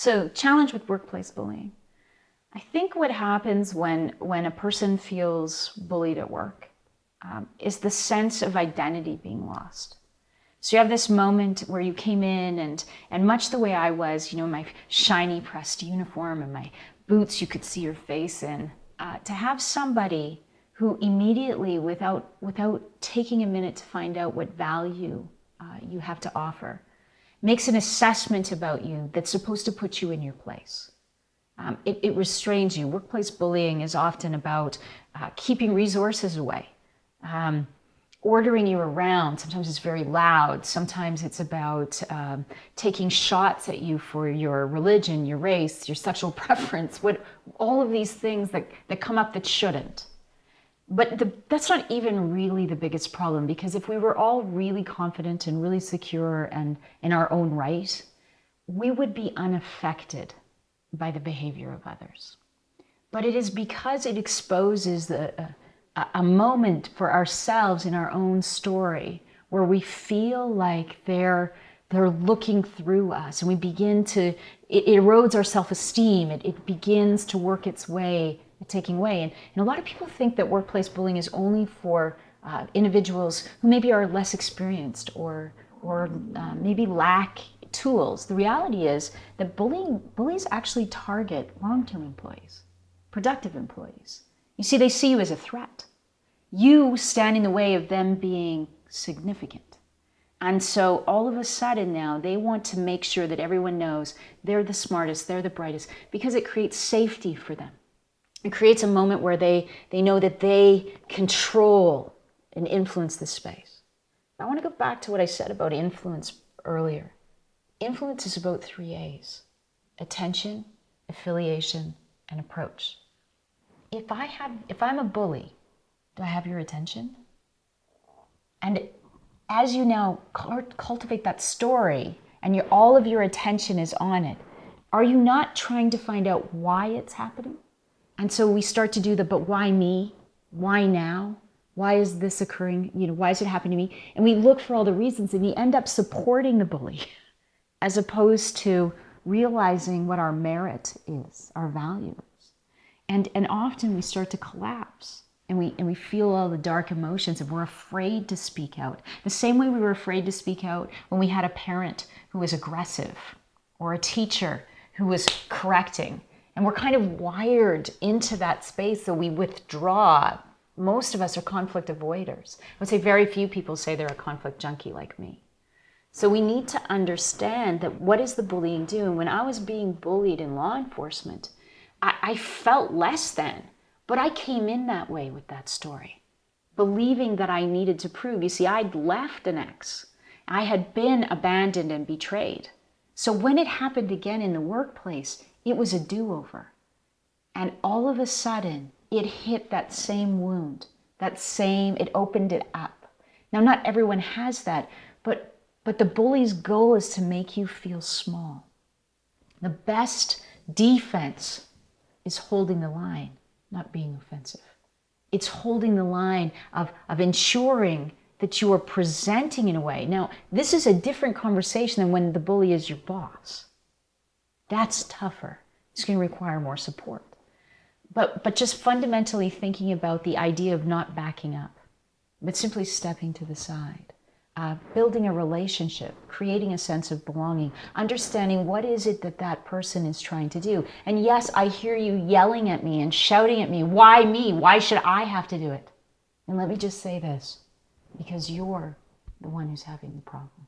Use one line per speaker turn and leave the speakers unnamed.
So, challenge with workplace bullying. I think what happens when a person feels bullied at work is the sense of identity being lost. So you have this moment where you came in and much the way I was, my shiny pressed uniform and my boots you could see your face in, to have somebody who immediately, without taking a minute to find out what value you have to offer, makes an assessment about you that's supposed to put you in your place. It restrains you. Workplace bullying is often about keeping resources away, ordering you around. Sometimes it's very loud. Sometimes it's about taking shots at you for your religion, your race, your sexual preference, all of these things that come up that shouldn't. But that's not even really the biggest problem, because if we were all really confident and really secure and in our own right, we would be unaffected by the behavior of others. But it is because it exposes a moment for ourselves in our own story where we feel like they're looking through us, and we begin to, it erodes our self-esteem. It begins to work its way, taking away. And a lot of people think that workplace bullying is only for individuals who maybe are less experienced or maybe lack tools. The reality is that bullies actually target long-term employees, productive employees. You see, they see you as a threat. You stand in the way of them being significant. And so all of a sudden now they want to make sure that everyone knows they're the smartest, they're the brightest, because it creates safety for them. It creates a moment where they know that they control and influence the space. I want to go back to what I said about influence earlier. Influence is about 3 A's: attention, affiliation, and approach. If I'm a bully, do I have your attention? And as you now cultivate that story and all of your attention is on it, are you not trying to find out why it's happening? And so we start to do but why me? Why now? Why is this occurring? Why is it happening to me? And we look for all the reasons, and we end up supporting the bully as opposed to realizing what our merit is, our values. And often we start to collapse, and we feel all the dark emotions, and we're afraid to speak out. The same way we were afraid to speak out when we had a parent who was aggressive or a teacher who was correcting. And we're kind of wired into that space, so we withdraw. Most of us are conflict avoiders. I would say very few people say they're a conflict junkie like me. So we need to understand that what is the bullying doing? When I was being bullied in law enforcement, I felt less than, but I came in that way with that story, believing that I needed to prove. You see, I'd left an ex. I had been abandoned and betrayed. So when it happened again in the workplace, it was a do-over. And all of a sudden, it hit that same wound, it opened it up. Now, not everyone has that, but the bully's goal is to make you feel small. The best defense is holding the line, not being offensive. It's holding the line of ensuring that you are presenting in a way. Now, this is a different conversation than when the bully is your boss. That's tougher. It's going to require more support. But just fundamentally thinking about the idea of not backing up, but simply stepping to the side, building a relationship, creating a sense of belonging, understanding what is it that person is trying to do. And yes, I hear you yelling at me and shouting at me, why me? Why should I have to do it? And let me just say this, because you're the one who's having the problem.